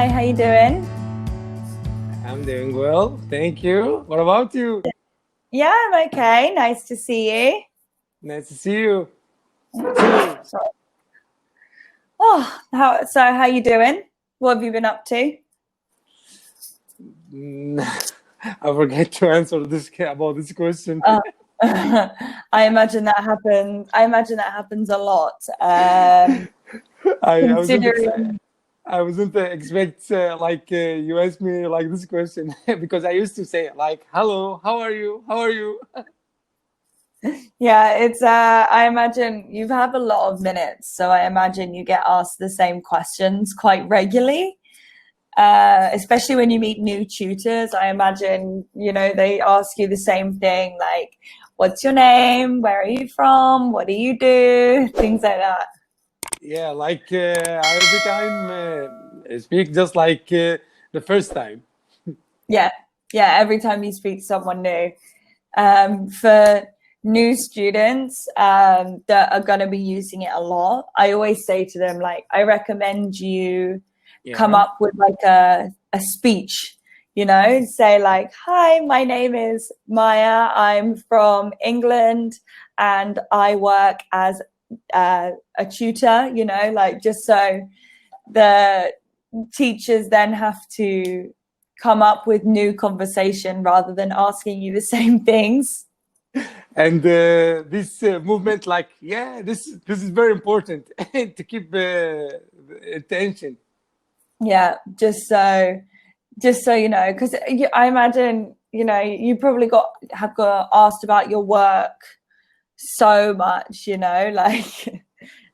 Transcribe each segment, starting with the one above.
Hi, how you doing? I'm doing well, thank you. What about you? Yeah, I'm okay. Nice to see you. Nice to see you too. How you doing? What have you been up to? I forget to answer this about this question. I imagine that happens. I imagine that happens a lot. I wasn't Considering, I wasn't expect you asked me like this question because I used to say like hello, how are you? How are you? yeah, it's. I imagine you have a lot of minutes, so I imagine you get asked the same questions quite regularly. Especially when you meet new tutors, I imagine, they ask you the same thing, like, what's your name? Where are you from? What do you do? Things like that. Yeah, every time speak just like the first time. Yeah. Yeah. Every time you speak to someone new. For new students that are going to be using it a lot, I always say to them, like, I recommend you come Yeah. up with like a speech, say like, hi, my name is Maya, I'm from England and I work as a tutor, like, just so the teachers then have to come up with new conversation rather than asking you the same things. And this movement, this is very important to keep attention. Yeah, just so you know, because I imagine, you probably have got asked about your work so much, like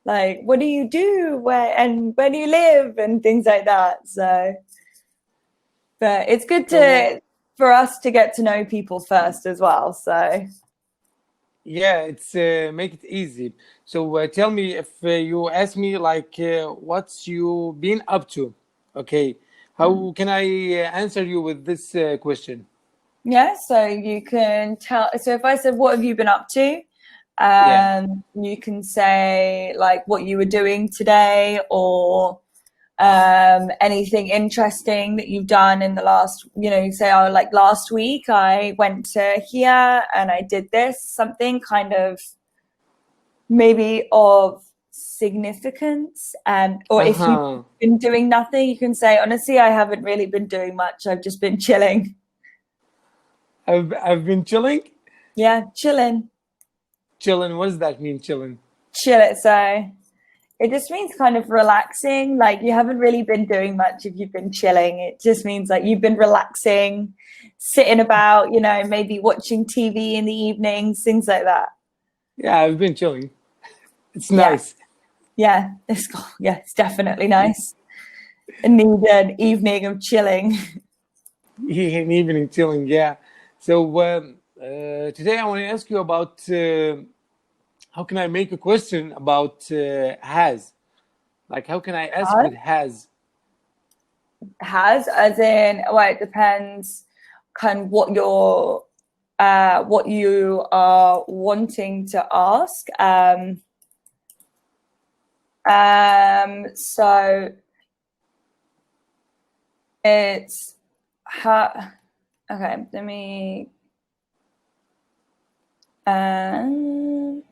like, what do you do, where do you live, and things like that. So, but it's good So for us to get to know people first as well. So yeah, it's make it easy. So tell me if you ask me what's you been up to? Okay, how can I answer you with this question? yeah, so you can tell. So if I said, what have you been up to? Yeah. You can say like what you were doing today, or anything interesting that you've done in the last, you say, oh, like last week I went to here and I did this, something kind of maybe of significance. Or if you've Uh-huh. been doing nothing, you can say, honestly, I haven't really been doing much. I've just been chilling. I've been chilling. Yeah, chilling. Chilling. What does that mean, chilling? Chill it. So it just means kind of relaxing. Like, you haven't really been doing much if you've been chilling. It just means like you've been relaxing, sitting about, maybe watching TV in the evenings, things like that. Yeah, I've been chilling. It's Yeah. nice. Yeah. It's definitely nice. I need an evening of chilling. An evening chilling. Yeah. So today I want to ask you about how can I make a question about has? Like, how can I ask with has? Has, as in, well, it depends kind of what you are wanting to ask. So it's okay, let me I'm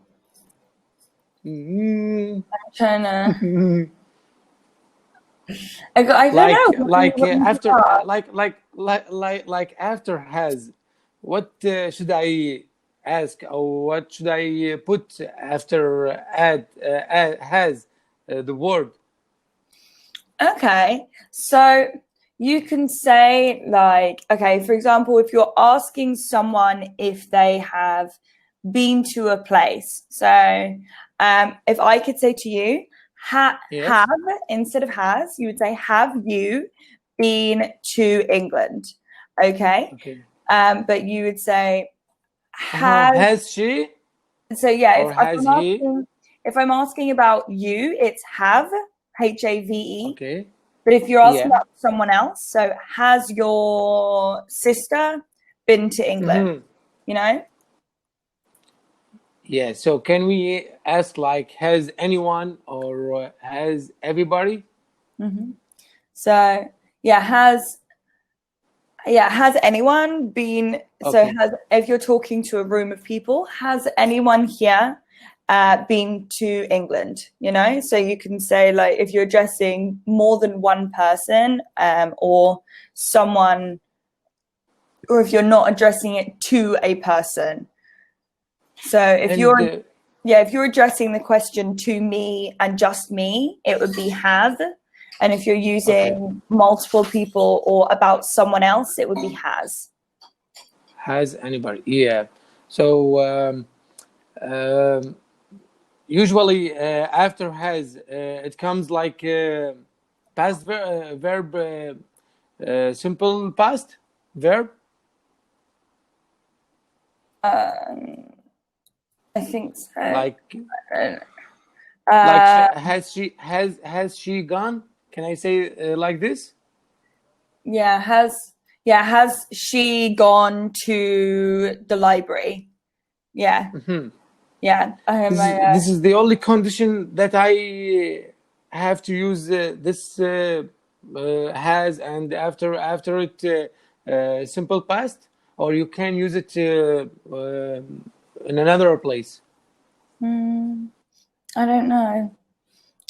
trying to I don't know Like after has, what should I ask, or what should I put after add has the word? Okay, so you can say, like, okay, for example, if you're asking someone if they have been to a place. So if I could say to you, have, Yes. instead of has, you would say, have you been to England? Okay. Okay. But you would say, has. Has she So yeah, or has he? if I'm asking about you, it's have, HAVE. Okay. But if you're asking Yeah. about someone else, so has your sister been to England? Hmm. You know? Yeah. So can we ask like has anyone or has everybody? Mm-hmm. So has anyone been, so if you're talking to a room of people, has anyone here been to England, you know? So you can say, like, if you're addressing more than one person, or someone, or if you're not addressing it to a person. So if you're addressing the question to me and just me, it would be have. And if you're using multiple people or about someone else, it would be has. Has anybody? Yeah. So usually after has, it comes like past verb, simple past verb. I think so. Like has she gone? Can I say like this? Yeah, has she gone to the library? Yeah. Mm-hmm. Yeah. This is the only condition that I have to use this has, and after it simple past, or you can use it in another place. I don't know.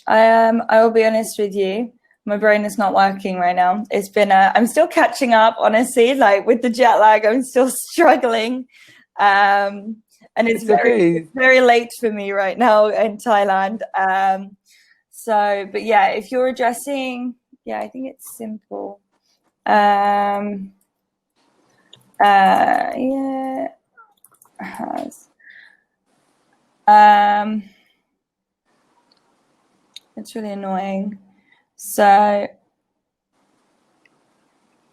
I will be honest with you. My brain is not working right now. It's been I'm still catching up, honestly, like with the jet lag. I'm still struggling. And it's very late for me right now in Thailand. So, but yeah, if you're addressing, I think it's simple. Has. It's really annoying. So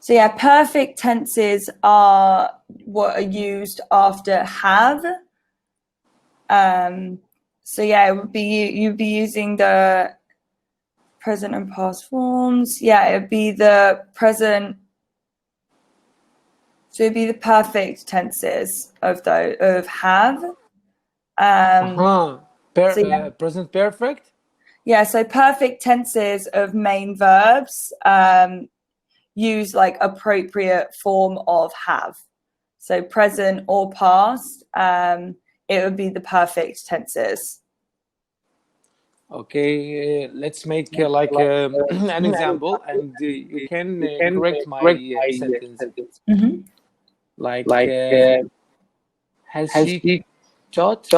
yeah, perfect tenses are what are used after have. So yeah, it would be you'd be using the present and past forms. Yeah, it would be the present. So it'd be the perfect tenses of have. Present perfect. Yeah, so perfect tenses of main verbs use like appropriate form of have. So present or past, it would be the perfect tenses. Okay, let's make like an example, and you can correct my sentence. Mm-hmm. Like, has she taught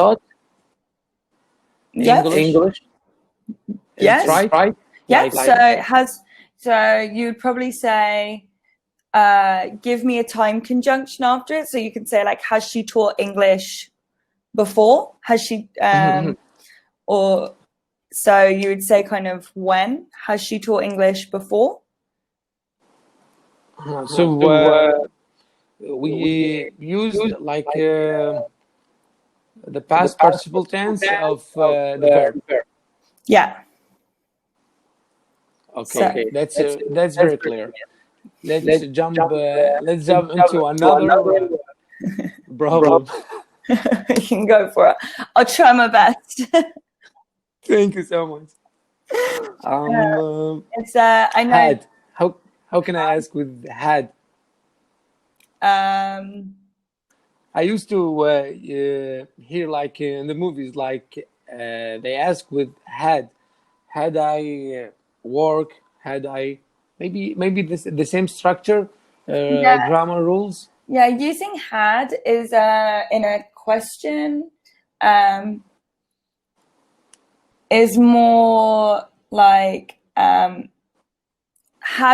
English? Yes. Right. Yes. So you'd probably say, give me a time conjunction after it. So you can say like, has she taught English before? Has she, or so you would say kind of when? Has she taught English before? So we used like the past participle tense of the verb. Yeah. Okay, so that's very clear. Let's jump into another problem. You can go for it. I'll try my best. Thank you so much. It's I know. Had. How can I ask with had? I used to hear like in the movies, like they ask with had I work, had I maybe the same structure, grammar rules. Yeah, using had is in a question is more like had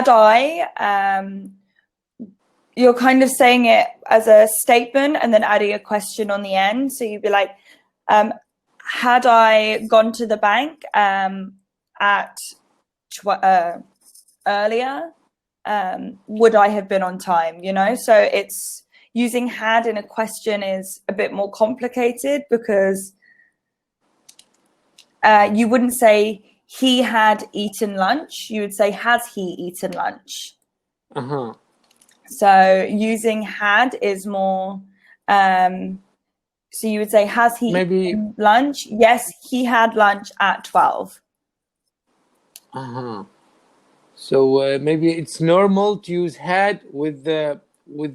I. You're kind of saying it as a statement and then adding a question on the end. So you'd be like, had I gone to the bank at earlier, would I have been on time, you know? So it's using had in a question is a bit more complicated because you wouldn't say he had eaten lunch. You would say, has he eaten lunch? Uh-huh. So using had is more, so you would say, has he eaten lunch? Yes, he had lunch at 12. Uh-huh. So maybe it's normal to use had with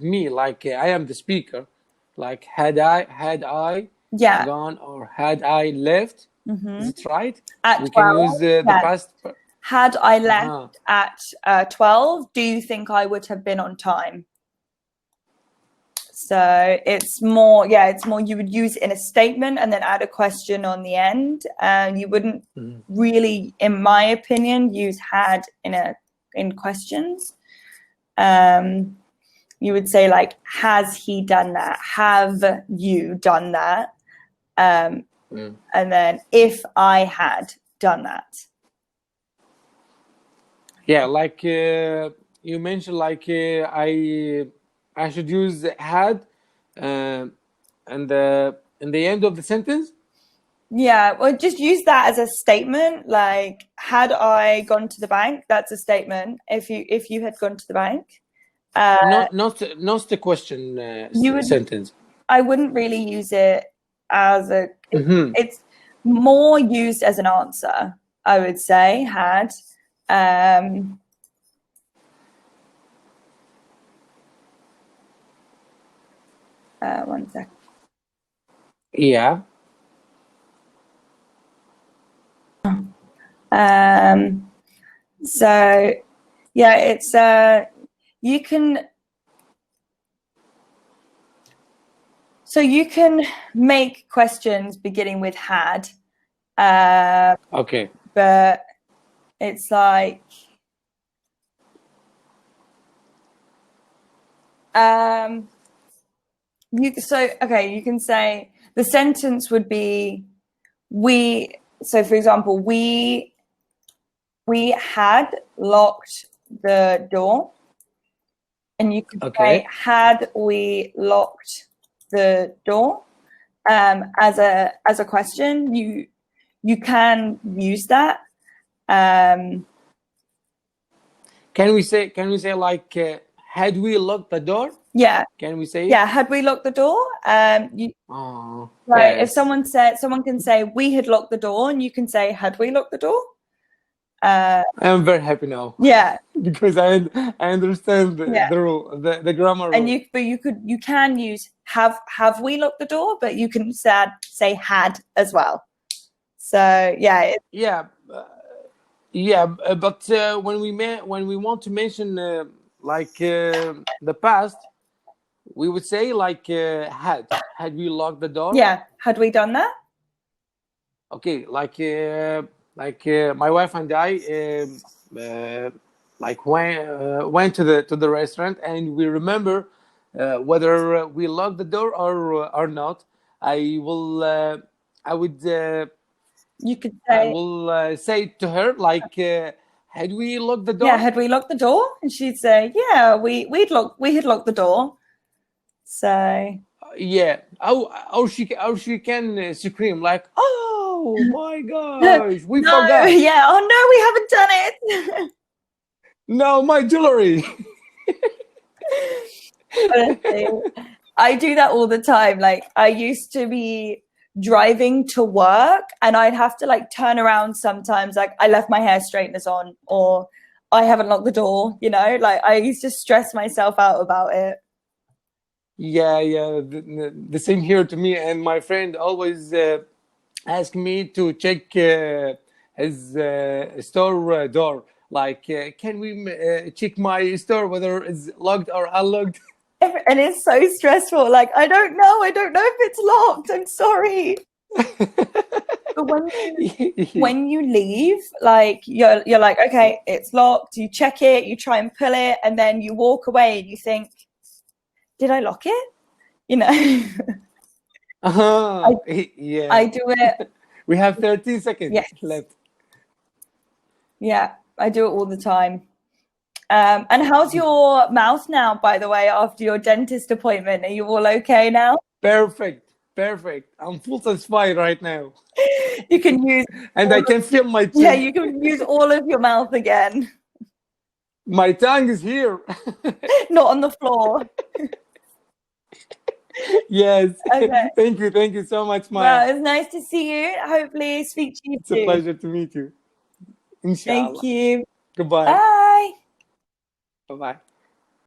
me, like I am the speaker. Like had I Yeah. gone or had I left? Is it right? At We can 12, use the yeah. past. Had I left at 12, do you think I would have been on time? So it's more, you would use it in a statement and then add a question on the end. And you wouldn't really, in my opinion, use had in questions. You would say like, has he done that? Have you done that? And then if I had done that. Yeah, like you mentioned, like I should use had and in the end of the sentence. Yeah, well, just use that as a statement. Like, had I gone to the bank? That's a statement. If you had gone to the bank. Not the question sentence. I wouldn't really use it as a. It's more used as an answer, I would say. Had. One second. Yeah. So yeah, it's you can make questions beginning with had. Okay. But it's like you can say the sentence would be so for example, we had locked the door, and you could say, had we locked the door? As a question, you can use that. Can we say like had we locked the door? Yeah. Can we say it? Yeah, had we locked the door? Right. If someone can say we had locked the door, and you can say had we locked the door? I'm very happy now. Yeah. Because I understand the rule, the grammar rule. And you can use have we locked the door, but you can say had as well. So yeah. But when we want to mention like the past, we would say like had we locked the door? Yeah, had we done that? Okay, like my wife and I like went to the restaurant, and we remember whether we locked the door or not. I would say to her like had we locked the door? Yeah, had we locked the door? And she'd say, yeah, we had locked the door. So yeah, or she can scream like, oh my gosh, we forgot. Yeah, oh no, we haven't done it. No, my jewelry. Honestly, I do that all the time. Like I used to be driving to work, and I'd have to like turn around sometimes, like I left my hair straighteners on, or I haven't locked the door, like I used to stress myself out about it. Yeah, the same here to me. And my friend always ask me to check his store door, like can we check my store whether it's locked or unlocked? And it's so stressful. Like I don't know if it's locked. I'm sorry. But when you leave, like you're like, okay, it's locked. You check it, you try and pull it, and then you walk away and you think, did I lock it? Yeah. I do it. We have 13 seconds left. Yeah, I do it all the time. And how's your mouth now, by the way, after your dentist appointment? Are you all okay now? Perfect. I'm full satisfied right now. You can use... And I can feel my teeth. Yeah, you can use all of your mouth again. My tongue is here. Not on the floor. Yes. Okay. Thank you so much, Maya. Well, it's nice to see you. Hopefully speak to you It's a pleasure to meet you. Inshallah. Thank you. Goodbye. Bye. Bye bye.